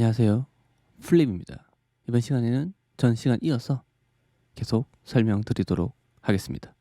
안녕하세요. 플립입니다. 이번 시간에는 전 시간 이어서 계속 설명드리도록 하겠습니다.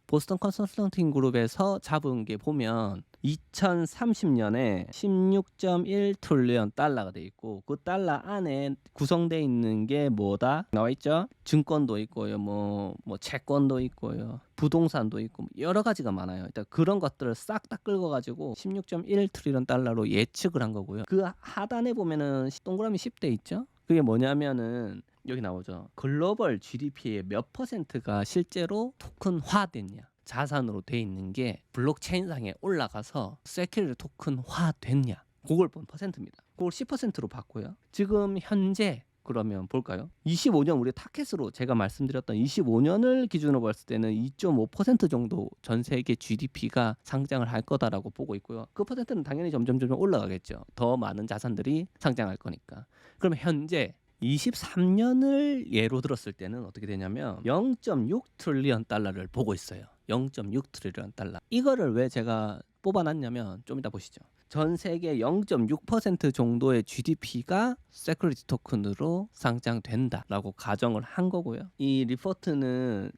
보스턴 컨설팅 그룹에서 잡은 게 보면 2030년에 16.1 트릴리언 달러가 돼 있고, 그 달러 안에 구성되어 있는 게 뭐다? 나와 있죠? 증권도 있고요, 뭐 채권도 있고요, 부동산도 있고, 여러 가지가 많아요. 일단 그런 것들을 싹 다 긁어가지고 16.1 트릴리언 달러로 예측을 한 거고요. 그 하단에 보면은 동그라미 10대 있죠? 그게 뭐냐면은 여기 나오죠. 글로벌 GDP의 몇 퍼센트가 실제로 토큰화됐냐, 자산으로 돼 있는 게 블록체인상에 올라가서 세큐리티 토큰화 됐냐, 그걸 본 퍼센트입니다. 그걸 10%로 봤고요. 지금 현재 그러면 볼까요? 25년 우리 타켓으로 제가 말씀드렸던 25년을 기준으로 봤을 때는 2.5% 정도 전 세계 GDP가 상장을 할 거다라고 보고 있고요. 그 퍼센트는 당연히 점점 올라가겠죠. 더 많은 자산들이 상장할 거니까. 그럼 현재 23년을 예로 들었을 때는 어떻게 되냐면 0.6 트릴리언 달러를 보고 있어요. 0.6 트릴리언 달러. 이거를 왜 제가 뽑아놨냐면 좀 이따 보시죠. 전 세계 0.6% 정도의 GDP가 세큐리티 토큰으로 상장된다라고 가정을 한 거고요. 이 리포트는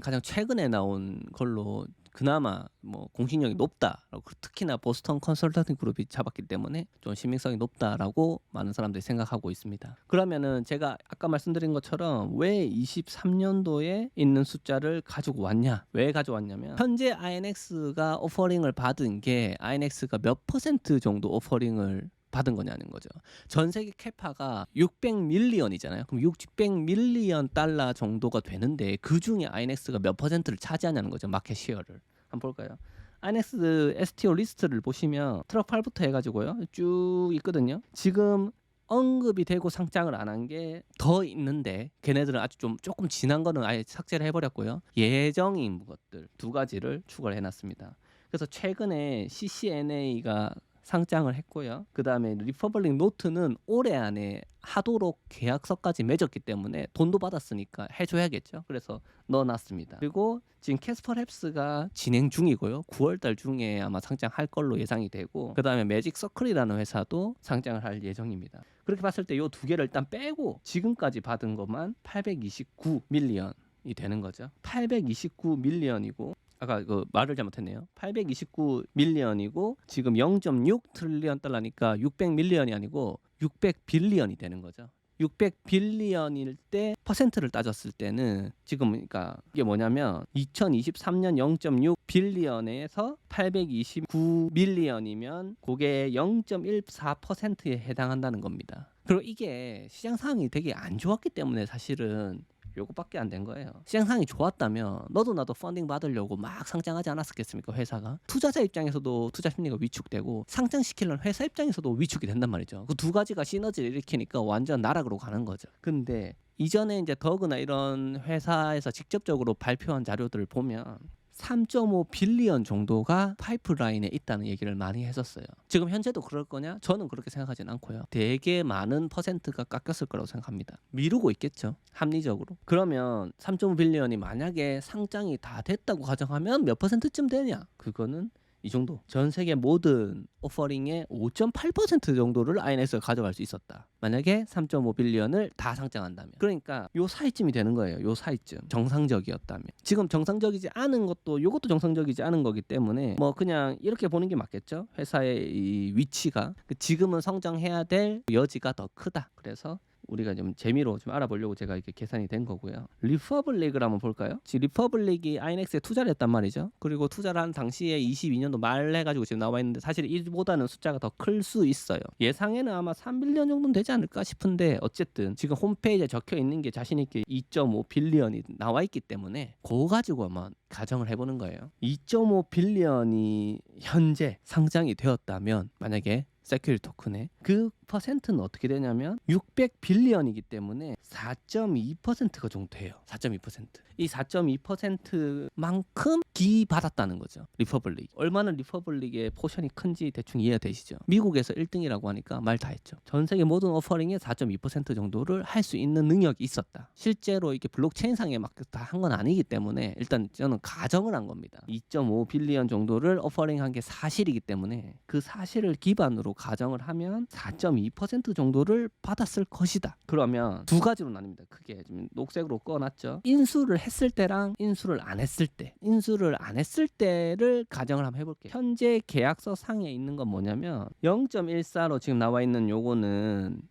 가장 최근에 나온 걸로 그나마 뭐 공신력이 높다라고, 특히나 보스턴 컨설팅 그룹이 잡았기 때문에 좀 신빙성이 높다라고 많은 사람들이 생각하고 있습니다. 그러면은 제가 아까 말씀드린 것처럼 왜 23년도에 있는 숫자를 가지고 왔냐? 왜 가져왔냐면 현재 INX가 오퍼링을 받은 게 INX가 몇 퍼센트 정도 오퍼링을 받은 거냐는 거죠. 전 세계 캐파가 600밀리언이잖아요. 그럼 600밀리언 달러 정도가 되는데 그 중에 INX가 몇 퍼센트를 차지하냐는 거죠. 마켓 시어를. 한번 볼까요? INX STO 리스트를 보시면 트럭 8부터 해가지고요, 쭉 있거든요. 지금 언급이 되고 상장을 안 한 게 더 있는데 걔네들은 아주 조금 지난 거는 아예 삭제를 해버렸고요. 예정인 것들 두 가지를 추가를 해놨습니다. 그래서 최근에 CCNA가 상장을 했고요. 그 다음에 리퍼블릭 노트는 올해 안에 하도록 계약서까지 맺었기 때문에 돈도 받았으니까 해줘야겠죠. 그래서 넣어놨습니다. 그리고 지금 캐스퍼 랩스가 진행 중이고요. 9월달 중에 아마 상장할 걸로 예상이 되고, 그 다음에 매직 서클이라는 회사도 상장을 할 예정입니다. 그렇게 봤을 때 이 두 개를 일단 빼고 지금까지 받은 것만 829밀리언이 되는 거죠. 829밀리언이고, 아까 그 말을 잘못했네요. 829밀리언이고 지금 0.6 트릴리언 달러니까 600밀리언이 아니고 600빌리언이 되는 거죠. 600빌리언일 때 퍼센트를 따졌을 때는 지금 그러니까 이게 뭐냐면 2023년 0.6 빌리언에서 829밀리언이면 그게 0.14%에 해당한다는 겁니다. 그리고 이게 시장 상황이 되게 안 좋았기 때문에 사실은 요거밖에 안 된 거예요. 시장 상황이 좋았다면 너도 나도 펀딩 받으려고 막 상장하지 않았었겠습니까? 회사가. 투자자 입장에서도 투자 심리가 위축되고 상장시키려는 회사 입장에서도 위축이 된단 말이죠. 그 두 가지가 시너지를 일으키니까 완전 나락으로 가는 거죠. 근데 이전에 이제 더그나 이런 회사에서 직접적으로 발표한 자료들을 보면 3.5 빌리언 정도가 파이프라인에 있다는 얘기를 많이 했었어요. 지금 현재도 그럴 거냐? 저는 그렇게 생각하진 않고요. 되게 많은 퍼센트가 깎였을 거라고 생각합니다. 미루고 있겠죠, 합리적으로. 그러면 3.5 빌리언이 만약에 상장이 다 됐다고 가정하면 몇 퍼센트쯤 되냐? 그거는 이 정도. 전 세계 모든 오퍼링의 5.8% 정도를 INX가 가져갈 수 있었다. 만약에 3.5 빌리언을 다 상장한다면. 그러니까 요 사이쯤이 되는 거예요. 요 사이쯤. 정상적이었다면. 지금 정상적이지 않은 것도 요것도 정상적이지 않은 거기 때문에 뭐 그냥 이렇게 보는 게 맞겠죠. 회사의 이 위치가 지금은 성장해야 될 여지가 더 크다. 그래서 우리가 좀 재미로 좀 알아보려고 제가 이렇게 계산이 된 거고요. 리퍼블릭을 한번 볼까요? 지금 리퍼블릭이 INX에 투자를 했단 말이죠. 그리고 투자를 한 당시에 22년도 말 해가지고 지금 나와 있는데 사실 이보다는 숫자가 더 클 수 있어요. 예상에는 아마 3빌리언 정도는 되지 않을까 싶은데, 어쨌든 지금 홈페이지에 적혀 있는 게 자신 있게 2.5 빌리언이 나와 있기 때문에 그거 가지고 한번 가정을 해보는 거예요. 2.5 빌리언이 현재 상장이 되었다면 만약에 세큐리티 토큰에 그 퍼센트는 어떻게 되냐면 600빌리언이기 때문에 4.2%가 정도 돼요. 4.2%. 이 4.2%만큼 기받았다는 거죠. 리퍼블릭. 얼마나 리퍼블릭의 포션이 큰지 대충 이해가 되시죠? 미국에서 1등이라고 하니까 말 다 했죠. 전 세계 모든 오퍼링의 4.2% 정도를 할 수 있는 능력이 있었다. 실제로 이게 블록체인상에 막 다 한 건 아니기 때문에 일단 저는 가정을 한 겁니다. 2.5 빌리언 정도를 오퍼링한 게 사실이기 때문에 그 사실을 기반으로 가정을 하면 4.2 0.2% 정도를 받았을 것이다. 그러면 두 가지로 나뉩니다. 크게 지금 녹색으로 꺼놨죠. 인수를 했을 때랑 인수를 안 했을 때. 인수를 안 했을 때를 가정을 한번 해볼게요. 현재 계약서 상에 있는 건 뭐냐면 0.14로 지금 나와 있는 요거는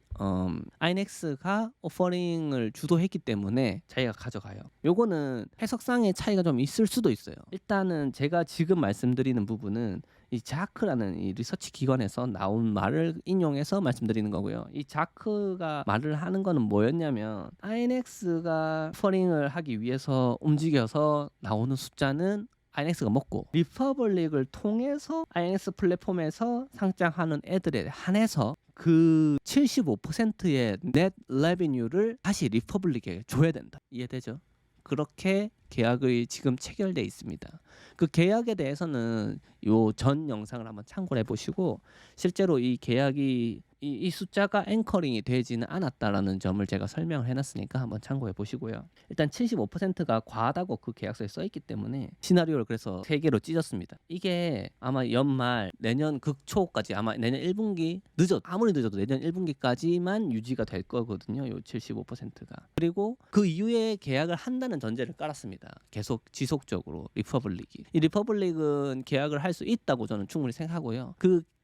아이넥스가 오퍼링을 주도했기 때문에 자기가 가져가요. 요거는 해석상의 차이가 좀 있을 수도 있어요. 일단은 제가 지금 말씀드리는 부분은 이 자크라는 이 리서치 기관에서 나온 말을 인용해서 말씀드리는 거고요. 이 자크가 말을 하는 거는 뭐였냐면 아이넥스가 오퍼링을 하기 위해서 움직여서 나오는 숫자는 아이넥스가 먹고 리퍼블릭을 통해서 아이넥스 플랫폼에서 상장하는 애들에 한해서 그 75%의 넷 레비뉴를 다시 리퍼블릭에 줘야 된다. 이해되죠? 그렇게 계약이 지금 체결돼 있습니다. 그 계약에 대해서는 요 전 영상을 한번 참고를 해보시고 실제로 이 계약이 이 숫자가 앵커링이 되지는 않았다라는 점을 제가 설명을 해놨으니까 한번 참고해 보시고요. 일단 75%가 과하다고 그 계약서에 써있기 때문에 시나리오를 그래서 3개로 찢었습니다. 이게 아마 연말 내년 극초까지 아마 내년 1분기 아무리 늦어도 내년 1분기까지만 유지가 될 거거든요. 요 75%가. 그리고 그 이후에 계약을 한다는 전제를 깔았습니다. 계속 지속적으로 리퍼블릭이. 이 리퍼블릭은 계약을 할 수 있다고 저는 충분히 생각하고요.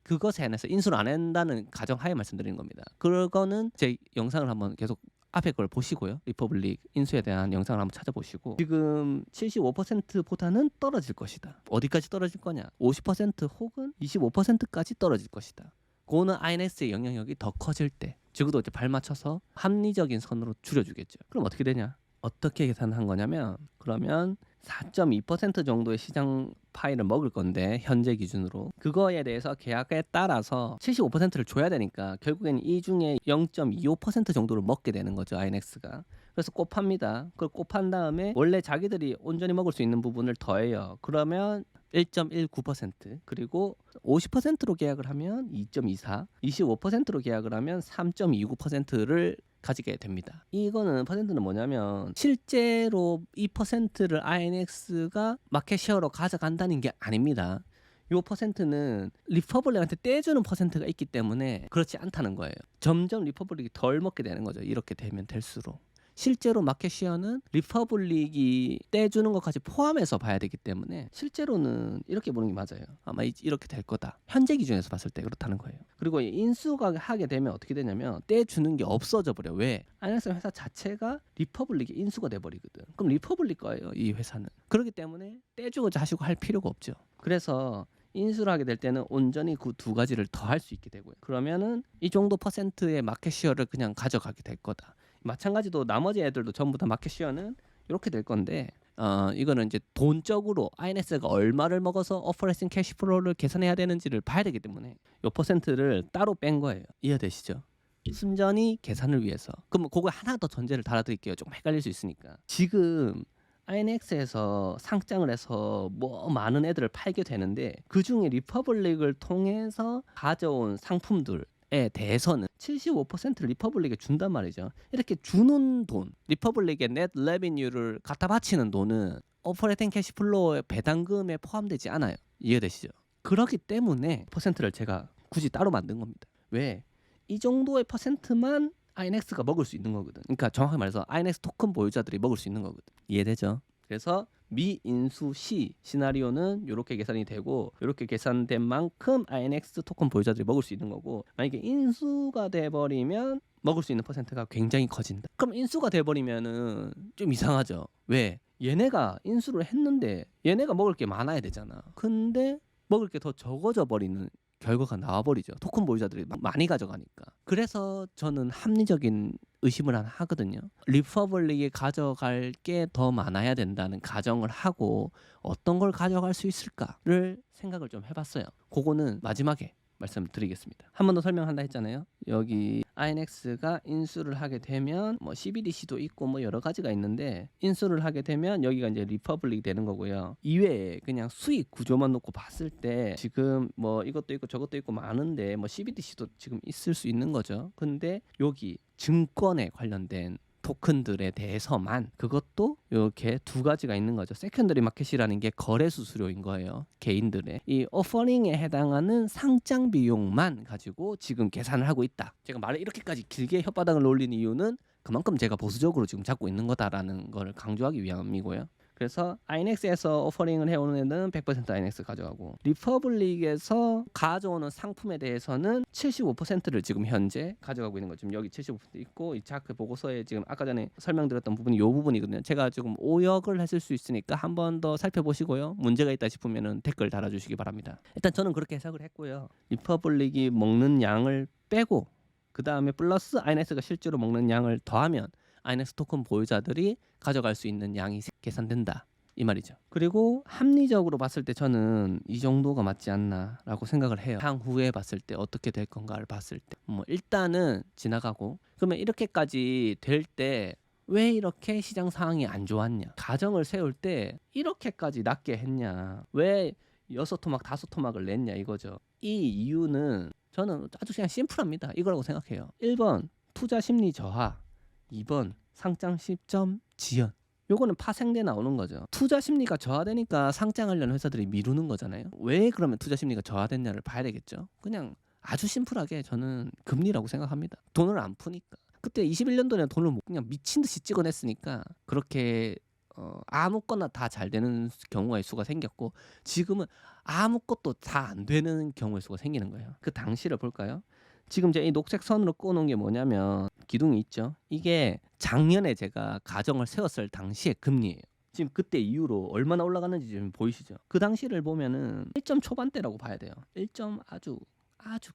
그것에 한해서 인수를 안 한다는 가정하에 말씀드리는 겁니다. 그거는 제 영상을 한번 계속 앞에 걸 보시고요. 리퍼블릭 인수에 대한 영상을 한번 찾아보시고 지금 75%보다는 떨어질 것이다. 어디까지 떨어질 거냐? 50% 혹은 25%까지 떨어질 것이다. 그거는 INX의 영향력이 더 커질 때 적어도 이제 발맞춰서 합리적인 선으로 줄여주겠죠. 그럼 어떻게 되냐? 어떻게 계산한 거냐면 그러면 4.2% 정도의 시장 파이를 먹을 건데 현재 기준으로 그거에 대해서 계약에 따라서 75%를 줘야 되니까 결국엔 이 중에 0.25% 정도를 먹게 되는 거죠. INX가. 그래서 곱합니다. 그걸 곱한 다음에 원래 자기들이 온전히 먹을 수 있는 부분을 더해요. 그러면 1.19% 그리고 50%로 계약을 하면 2.24, 25%로 계약을 하면 3.29%를 가지게 됩니다. 이거는 퍼센트는 뭐냐면 실제로 이 퍼센트를 INX가 마켓쉐어로 가져간다는 게 아닙니다. 요 퍼센트는 리퍼블릭한테 떼주는 퍼센트가 있기 때문에 그렇지 않다는 거예요. 점점 리퍼블릭이 덜 먹게 되는 거죠. 이렇게 되면 될수록. 실제로 마켓쉐어는 리퍼블릭이 떼주는 것까지 포함해서 봐야 되기 때문에 실제로는 이렇게 보는 게 맞아요. 아마 이렇게 될 거다. 현재 기준에서 봤을 때 그렇다는 거예요. 그리고 인수가 하게 되면 어떻게 되냐면 떼주는 게 없어져 버려. 왜? 아이넥스 회사 자체가 리퍼블릭이 인수가 돼버리거든. 그럼 리퍼블릭 거예요. 이 회사는. 그렇기 때문에 떼주고자 하시고 할 필요가 없죠. 그래서 인수를 하게 될 때는 온전히 그 두 가지를 더 할 수 있게 되고요. 그러면은 이 정도 퍼센트의 마켓쉐어를 그냥 가져가게 될 거다. 마찬가지로 나머지 애들도 전부 다 마켓쉐어는 이렇게 될 건데 이거는 이제 돈적으로 INX가 얼마를 먹어서 오퍼레이팅 캐시플로우를 계산해야 되는지를 봐야 되기 때문에 이 퍼센트를 따로 뺀 거예요. 이해되시죠? 순전히 계산을 위해서. 그럼 그거 하나 더 전제를 달아드릴게요. 조금 헷갈릴 수 있으니까. 지금 INX에서 상장을 해서 뭐 많은 애들을 팔게 되는데 그중에 리퍼블릭을 통해서 가져온 상품들 에 대해서는 75% 리퍼블릭에 준단 말이죠. 이렇게 주는 돈, 리퍼블릭의 넷 레비뉴를 갖다 바치는 돈은 오퍼레이팅 캐시플로우의 배당금에 포함되지 않아요. 이해되시죠? 그렇기 때문에 퍼센트를 제가 굳이 따로 만든 겁니다. 왜? 이 정도의 퍼센트만 INX가 먹을 수 있는 거거든. 그러니까 정확히 말해서 INX 토큰 보유자들이 먹을 수 있는 거거든. 이해되죠? 그래서 미인수 시 시나리오는 이렇게 계산이 되고 이렇게 계산된 만큼 INX 토큰 보유자들이 먹을 수 있는 거고 만약에 인수가 돼버리면 먹을 수 있는 퍼센트가 굉장히 커진다. 그럼 인수가 돼버리면은 좀 이상하죠. 왜? 얘네가 인수를 했는데 얘네가 먹을 게 많아야 되잖아. 근데 먹을 게 더 적어져 버리는 결과가 나와버리죠. 토큰 보유자들이 많이 가져가니까. 그래서 저는 합리적인 의심을 하거든요. 리퍼블릭이 가져갈 게 더 많아야 된다는 가정을 하고 어떤 걸 가져갈 수 있을까를 생각을 좀 해봤어요. 그거는 마지막에 말씀드리겠습니다. 한 번 더 설명한다 했잖아요. 여기 INX가 인수를 하게 되면 뭐 CBDC도 있고 뭐 여러 가지가 있는데 인수를 하게 되면 여기가 이제 리퍼블릭이 되는 거고요. 이외에 그냥 수익 구조만 놓고 봤을 때 지금 뭐 이것도 있고 저것도 있고 많은데 뭐 CBDC도 지금 있을 수 있는 거죠. 근데 여기 증권에 관련된 토큰들에 대해서만, 그것도 이렇게 두 가지가 있는 거죠. 세컨더리 마켓이라는 게 거래 수수료인 거예요. 개인들의 이 오퍼링에 해당하는 상장 비용만 가지고 지금 계산을 하고 있다. 제가 말을 이렇게까지 길게 혓바닥을 올린 이유는 그만큼 제가 보수적으로 지금 잡고 있는 거다라는 걸 강조하기 위함이고요. 그래서 아이넥스에서 오퍼링을 해오는 애는 100% 아이넥스 가져가고, 리퍼블릭에서 가져오는 상품에 대해서는 75%를 지금 현재 가져가고 있는 거죠. 지금 여기 75% 있고, 이 자크 보고서에 지금 아까 전에 설명드렸던 부분이 이 부분이거든요. 제가 지금 오역을 했을 수 있으니까 한 번 더 살펴보시고요. 문제가 있다 싶으면 댓글 달아주시기 바랍니다. 일단 저는 그렇게 해석을 했고요. 리퍼블릭이 먹는 양을 빼고 그 다음에 플러스 아이넥스가 실제로 먹는 양을 더하면 아이넥스 토큰 보유자들이 가져갈 수 있는 양이 계산된다, 이 말이죠. 그리고 합리적으로 봤을 때 저는 이 정도가 맞지 않나라고 생각을 해요. 향후에 봤을 때 어떻게 될 건가를 봤을 때 뭐 일단은 지나가고, 그러면 이렇게까지 될 때 왜 이렇게 시장 상황이 안 좋았냐, 가정을 세울 때 이렇게까지 낮게 했냐, 왜 6토막 5토막을 냈냐 이거죠. 이 이유는 저는 아주 그냥 심플합니다. 이거라고 생각해요. 1번 투자 심리 저하, 2번 상장 시점 지연. 요거는 파생돼 나오는 거죠. 투자 심리가 저하되니까 상장하려는 회사들이 미루는 거잖아요. 왜 그러면 투자 심리가 저하됐냐를 봐야 되겠죠. 그냥 아주 심플하게 저는 금리라고 생각합니다. 돈을 안 푸니까. 그때 21년도에는 돈을 그냥 미친 듯이 찍어냈으니까 그렇게 아무거나 다 잘 되는 경우의 수가 생겼고, 지금은 아무것도 다 안 되는 경우의 수가 생기는 거예요. 그 당시를 볼까요? 지금 제가 이 녹색 선으로 꺼놓은 게 뭐냐면 기둥이 있죠. 이게 작년에 제가 가정을 세웠을 당시의 금리예요. 지금 그때 이후로 얼마나 올라갔는지 지금 보이시죠? 그 당시를 보면은 1점 초반대라고 봐야 돼요. 1점 아주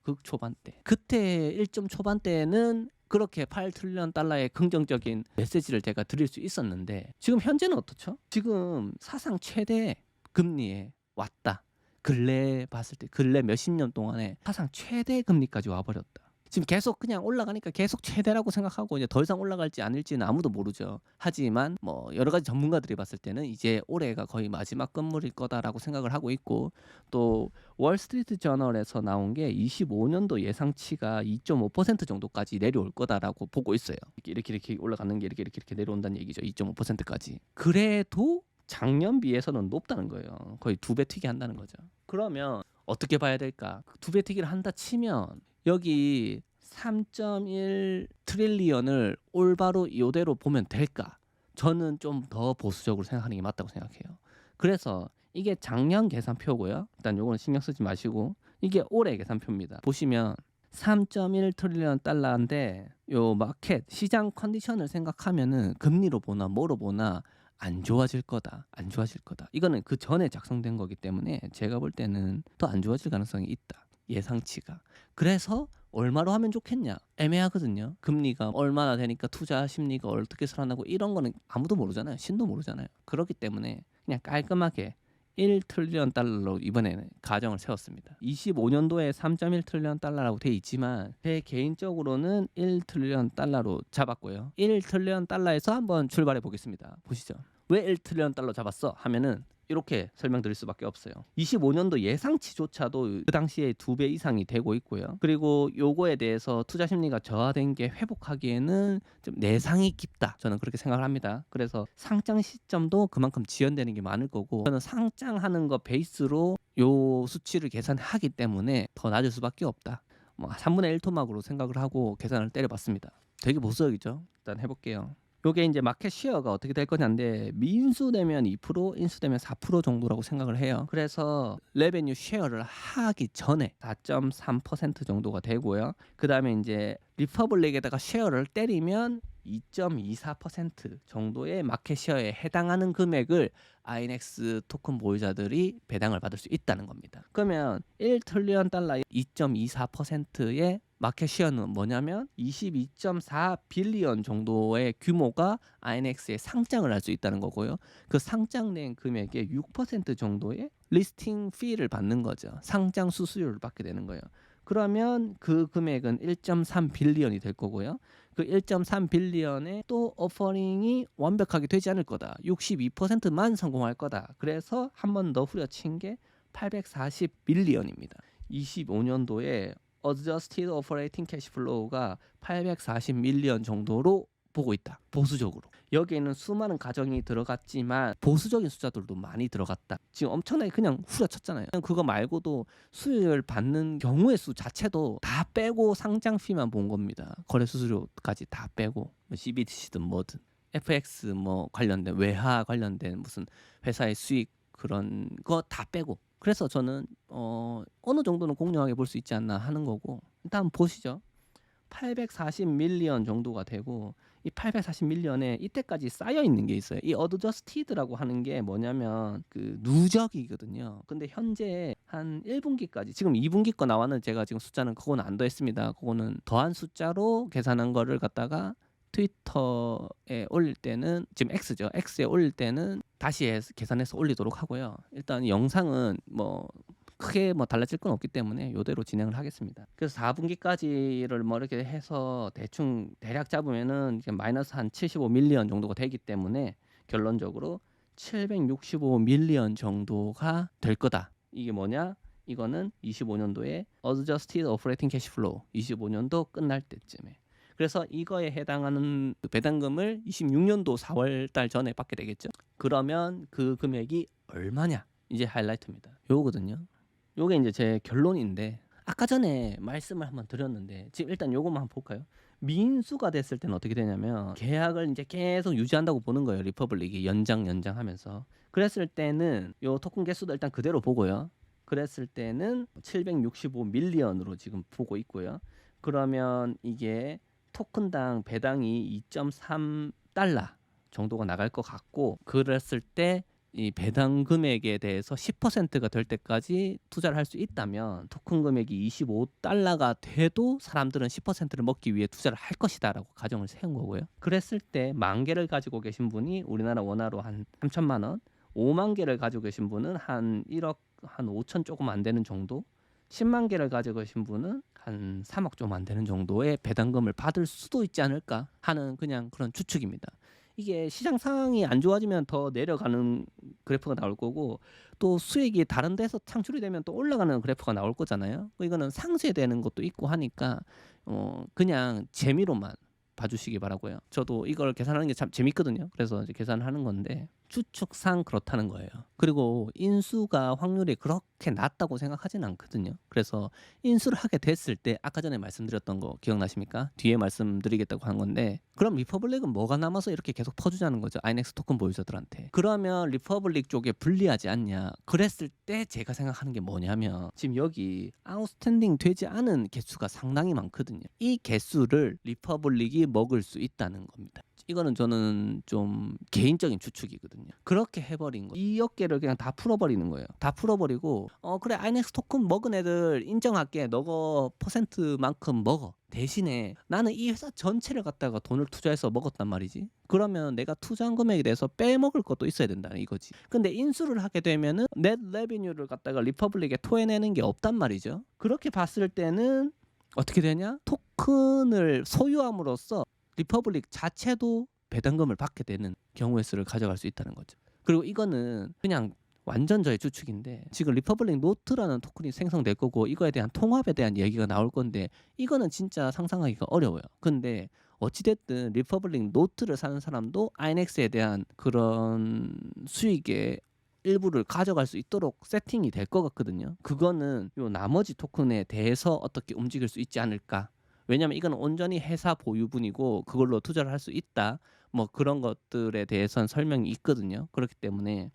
극 초반대. 그때 1점 초반대는 그렇게 8트릴리언 달러의 긍정적인 메시지를 제가 드릴 수 있었는데, 지금 현재는 어떻죠? 지금 사상 최대 금리에 왔다. 근래 봤을 때, 근래 몇십 년 동안에 사상 최대 금리까지 와버렸다. 지금 계속 그냥 올라가니까 계속 최대라고 생각하고 이제 더 이상 올라갈지 아닐지는 아무도 모르죠. 하지만 뭐 여러 가지 전문가들이 봤을 때는 이제 올해가 거의 마지막 건물일 거다라고 생각을 하고 있고, 또 월스트리트 저널에서 나온 게 25년도 예상치가 2.5% 정도까지 내려올 거다라고 보고 있어요. 이렇게 올라가는 게 이렇게 내려온다는 얘기죠. 2.5%까지. 그래도 작년 비해서는 높다는 거예요. 거의 2배 튀기 한다는 거죠. 그러면 어떻게 봐야 될까? 2배 튀기를 한다 치면 여기 3.1 트릴리언을 올바로 이대로 보면 될까? 저는 좀 더 보수적으로 생각하는 게 맞다고 생각해요. 그래서 이게 작년 계산표고요. 일단 요거는 신경 쓰지 마시고, 이게 올해 계산표입니다. 보시면 3.1 트릴리언 달러인데 요 마켓 시장 컨디션을 생각하면은 금리로 보나 뭐로 보나 안 좋아질 거다. 이거는 그 전에 작성된 거기 때문에 제가 볼 때는 더 안 좋아질 가능성이 있다. 예상치가. 그래서 얼마로 하면 좋겠냐? 애매하거든요. 금리가 얼마나 되니까 투자 심리가 어떻게 살아나고 이런 거는 아무도 모르잖아요. 신도 모르잖아요. 그렇기 때문에 그냥 깔끔하게 1 트릴리언 달러로 이번에는 가정을 세웠습니다. 25년도에 3.1 트릴리언 달러라고 돼 있지만 제 개인적으로는 1 트릴리언 달러로 잡았고요. 1 트릴리언 달러에서 한번 출발해 보겠습니다. 보시죠. 왜 1 트릴리언 달러 잡았어? 하면은 이렇게 설명드릴 수밖에 없어요. 25년도 예상치조차도 그 당시에 2배 이상이 되고 있고요. 그리고 요거에 대해서 투자 심리가 저하된 게 회복하기에는 좀 내상이 깊다. 저는 그렇게 생각을 합니다. 그래서 상장 시점도 그만큼 지연되는 게 많을 거고, 저는 상장하는 거 베이스로 요 수치를 계산하기 때문에 더 낮을 수밖에 없다. 뭐 3분의 1 토막으로 생각을 하고 계산을 때려봤습니다. 되게 보수적이죠. 일단 해볼게요. 요게 이제 마켓 쉐어가 어떻게 될 거냐인데, 미인수되면 2%, 인수되면 4% 정도라고 생각을 해요. 그래서 레베뉴 쉐어를 하기 전에 4.3% 정도가 되고요. 그 다음에 이제 리퍼블릭에다가 쉐어를 때리면 2.24% 정도의 마켓 쉐어에 해당하는 금액을 아이넥스 토큰 보유자들이 배당을 받을 수 있다는 겁니다. 그러면 1 트릴리언 달러의 2.24%의 마켓 쉐어는 뭐냐면 22.4 빌리언 정도의 규모가 아이넥스에 상장을 할 수 있다는 거고요. 그 상장된 금액의 6% 정도의 리스팅 피를 받는 거죠. 상장 수수료를 받게 되는 거예요. 그러면 그 금액은 1.3 빌리언이 될 거고요. 그 1.3 빌리언에 또 오퍼링이 완벽하게 되지 않을 거다. 62%만 성공할 거다. 그래서 한 번 더 후려친 게 840 빌리언입니다. 25년도에 Adjusted Operating Cash Flow가 840 밀리언 정도로 보고 있다. 보수적으로. 여기에는 수많은 가정이 들어갔지만 보수적인 숫자들도 많이 들어갔다. 지금 엄청나게 그냥 후려쳤잖아요. 그거 말고도 수익을 받는 경우의 수 자체도 다 빼고 상장피만 본 겁니다. 거래 수수료까지 다 빼고 CBDC든 뭐든 FX 뭐 관련된 외화 관련된 무슨 회사의 수익 그런 거 다 빼고. 그래서 저는 어느 정도는 공정하게 볼 수 있지 않나 하는 거고. 일단 보시죠. 840밀리언 정도가 되고 이 840밀리언에 이때까지 쌓여 있는 게 있어요. 이 어드저스티드라고 하는 게 뭐냐면 그 누적이거든요. 근데 현재 한 1분기까지 지금 2분기 거 나왔는 제가 지금 숫자는 그거는 안 더했습니다. 그거는 더한 숫자로 계산한 거를 갖다가 트위터에 올릴 때는 지금 X죠. X에 올릴 때는 다시 계산해서 올리도록 하고요. 일단 영상은 뭐 크게 뭐 달라질 건 없기 때문에 이대로 진행을 하겠습니다. 그래서 4분기까지를 뭐 이렇게 해서 대충 대략 잡으면은 이제 마이너스 한 75밀리언 정도가 되기 때문에 결론적으로 765밀리언 정도가 될 거다. 이게 뭐냐? 이거는 25년도에 Adjusted Operating Cash Flow 25년도 끝날 때쯤에. 그래서 이거에 해당하는 배당금을 26년도 4월 달 전에 받게 되겠죠. 그러면 그 금액이 얼마냐? 이제 하이라이트입니다. 요거거든요. 요게 이제 제 결론인데 아까 전에 말씀을 한번 드렸는데 지금 일단 요것만 한번 볼까요? 민수가 됐을 때는 어떻게 되냐면 계약을 이제 계속 유지한다고 보는 거예요. 리퍼블릭이 연장하면서. 그랬을 때는 요 토큰 개수도 일단 그대로 보고요. 그랬을 때는 765밀리언으로 지금 보고 있고요. 그러면 이게 토큰당 배당이 2.3달러 정도가 나갈 것 같고 그랬을 때 이 배당 금액에 대해서 10%가 될 때까지 투자를 할 수 있다면 토큰 금액이 25달러가 돼도 사람들은 10%를 먹기 위해 투자를 할 것이다라고 가정을 세운 거고요. 그랬을 때 10,000개를 가지고 계신 분이 우리나라 원화로 한 3천만 원, 5만 개를 가지고 계신 분은 한 1억 한 5천 조금 안 되는 정도, 10만 개를 가지고 계신 분은 한 3억 좀 안 되는 정도의 배당금을 받을 수도 있지 않을까 하는 그냥 그런 추측입니다. 이게 시장 상황이 안 좋아지면 더 내려가는 그래프가 나올 거고 또 수익이 다른 데서 창출이 되면 또 올라가는 그래프가 나올 거잖아요. 이거는 상쇄되는 것도 있고 하니까 그냥 재미로만 봐주시기 바라고요. 저도 이걸 계산하는 게 참 재밌거든요. 그래서 이제 계산하는 건데 추측상 그렇다는 거예요. 그리고 인수가 확률이 그렇게 낮다고 생각하지는 않거든요. 그래서 인수를 하게 됐을 때 아까 전에 말씀드렸던 거 기억나십니까? 뒤에 말씀드리겠다고 한 건데 그럼 리퍼블릭은 뭐가 남아서 이렇게 계속 퍼주자는 거죠. 아이넥스 토큰 보유자들한테. 그러면 리퍼블릭 쪽에 불리하지 않냐. 그랬을 때 제가 생각하는 게 뭐냐면 지금 여기 아웃스탠딩 되지 않은 개수가 상당히 많거든요. 이 개수를 리퍼블릭이 먹을 수 있다는 겁니다. 이거는 저는 좀 개인적인 추측이거든요. 그렇게 해버린 거. 이 어깨를 그냥 다 풀어버리는 거예요. 다 풀어버리고 그래 아이넥스 토큰 먹은 애들 인정할게. 너거 퍼센트만큼 먹어. 대신에 나는 이 회사 전체를 갖다가 돈을 투자해서 먹었단 말이지. 그러면 내가 투자한 금액에 대해서 빼먹을 것도 있어야 된다 이거지. 근데 인수를 하게 되면은 넷 레비뉴를 갖다가 리퍼블릭에 토해내는 게 없단 말이죠. 그렇게 봤을 때는 어떻게 되냐? 토큰을 소유함으로써 리퍼블릭 자체도 배당금을 받게 되는 경우의 수를 가져갈 수 있다는 거죠. 그리고 이거는 그냥 완전 저의 추측인데 지금 리퍼블릭 노트라는 토큰이 생성될 거고 이거에 대한 통합에 대한 얘기가 나올 건데 이거는 진짜 상상하기가 어려워요. 근데 어찌됐든 리퍼블릭 노트를 사는 사람도 아이넥스에 대한 그런 수익의 일부를 가져갈 수 있도록 세팅이 될 것 같거든요. 그거는 요 나머지 토큰에 대해서 어떻게 움직일 수 있지 않을까. 왜냐면 이건 온전히 회사 보유분이고 그걸로 투자를 할 수 있다. 뭐 그런 것들에 대해서는 설명이 있거든요. 그렇기 때문에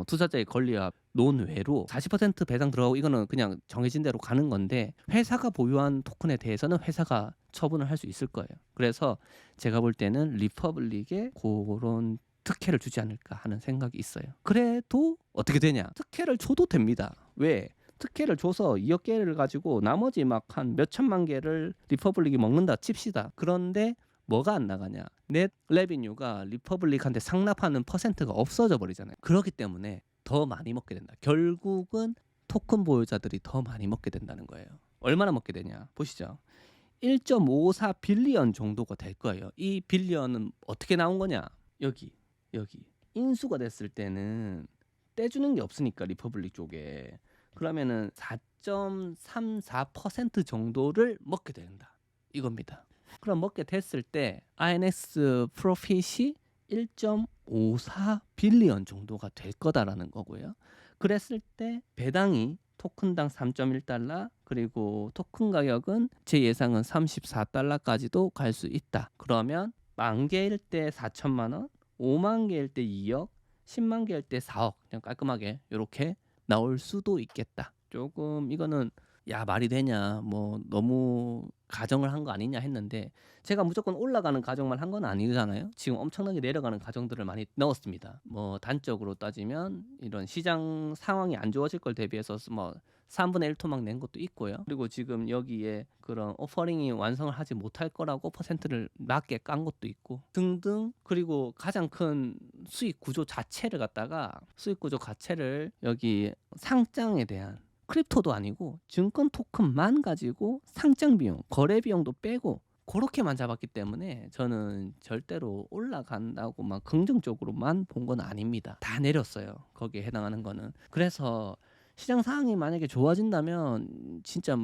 투자자의 권리와 논외로 40% 배당 들어가고 이거는 그냥 정해진 대로 가는 건데 회사가 보유한 토큰에 대해서는 회사가 처분을 할 수 있을 거예요. 그래서 제가 볼 때는 리퍼블릭에 그런 특혜를 주지 않을까 하는 생각이 있어요. 그래도 어떻게 되냐? 특혜를 줘도 됩니다. 왜? 특혜를 줘서 2억 개를 가지고 나머지 막 한 몇천만 개를 리퍼블릭이 먹는다 칩시다. 그런데 뭐가 안 나가냐? 넷 레비뉴가 리퍼블릭한테 상납하는 퍼센트가 없어져 버리잖아요. 그렇기 때문에 더 많이 먹게 된다. 결국은 토큰 보유자들이 더 많이 먹게 된다는 거예요. 얼마나 먹게 되냐? 보시죠. 1.54 빌리언 정도가 될 거예요. 이 빌리언은 어떻게 나온 거냐? 여기 인수가 됐을 때는 떼주는 게 없으니까 리퍼블릭 쪽에 그러면은 4.34% 정도를 먹게 된다 이겁니다. 그럼 먹게 됐을 때 INX 프로핏이 1.54 빌리언 정도가 될 거다라는 거고요. 그랬을 때 배당이 토큰당 3.1달러 그리고 토큰 가격은 제 예상은 34달러까지도 갈 수 있다. 그러면 10,000개일 때 4천만 원, 5만 개일 때 2억, 10만 개일 때 4억 그냥 깔끔하게 이렇게 나올 수도 있겠다. 조금 이거는 야 말이 되냐 뭐 너무 가정을 한 거 아니냐 했는데 제가 무조건 올라가는 가정만 한 건 아니잖아요. 지금 엄청나게 내려가는 가정들을 많이 넣었습니다. 뭐 단적으로 따지면 이런 시장 상황이 안 좋아질 걸 대비해서 뭐 3분의 1 토막 낸 것도 있고요. 그리고 지금 여기에 그런 오퍼링이 완성을 하지 못할 거라고 퍼센트를 낮게 깐 것도 있고 등등. 그리고 가장 큰 수익 구조 자체를 갖다가 수익 구조 자체를 여기 상장에 대한 크립토도 아니고 증권 토큰만 가지고 상장 비용, 거래 비용도 빼고 그렇게만 잡았기 때문에 저는 절대로 올라간다고 막 긍정적으로만 본 건 아닙니다. 다 내렸어요. 거기에 해당하는 거는. 그래서 시장 상황이 만약에 좋아진다면 진짜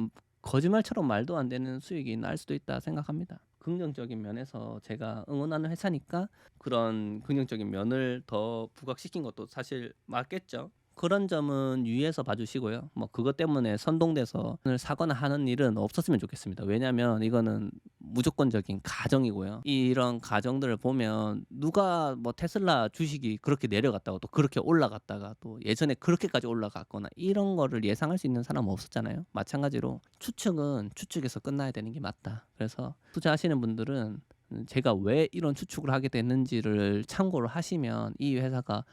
거짓말처럼 말도 안 되는 수익이 날 수도 있다 생각합니다. 긍정적인 면에서 제가 응원하는 회사니까 그런 긍정적인 면을 더 부각시킨 것도 사실 맞겠죠. 그런 점은 유의해서 봐주시고요. 뭐 그것 때문에 선동돼서 사거나 하는 일은 없었으면 좋겠습니다. 왜냐하면 이거는 무조건적인 가정이고요. 이런 가정들을 보면 누가 뭐 테슬라 주식이 그렇게 내려갔다가 또 그렇게 올라갔다가 또 예전에 그렇게까지 올라갔거나 이런 거를 예상할 수 있는 사람은 없었잖아요. 마찬가지로 추측은 추측에서 끝나야 되는 게 맞다. 그래서 투자하시는 분들은 제가 왜 이런 추측을 하게 됐는지를 참고를 하시면 이 회사가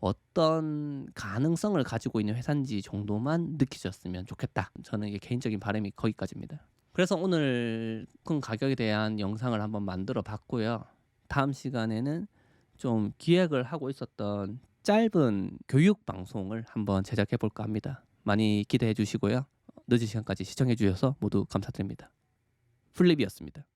어떤 가능성을 가지고 있는 회사인지 정도만 느끼셨으면 좋겠다. 저는 이게 개인적인 바람이 거기까지입니다. 그래서 오늘 토큰 가격에 대한 영상을 한번 만들어 봤고요. 다음 시간에는 좀 기획을 하고 있었던 짧은 교육 방송을 한번 제작해 볼까 합니다. 많이 기대해 주시고요. 늦은 시간까지 시청해 주셔서 모두 감사드립니다. 플립이었습니다.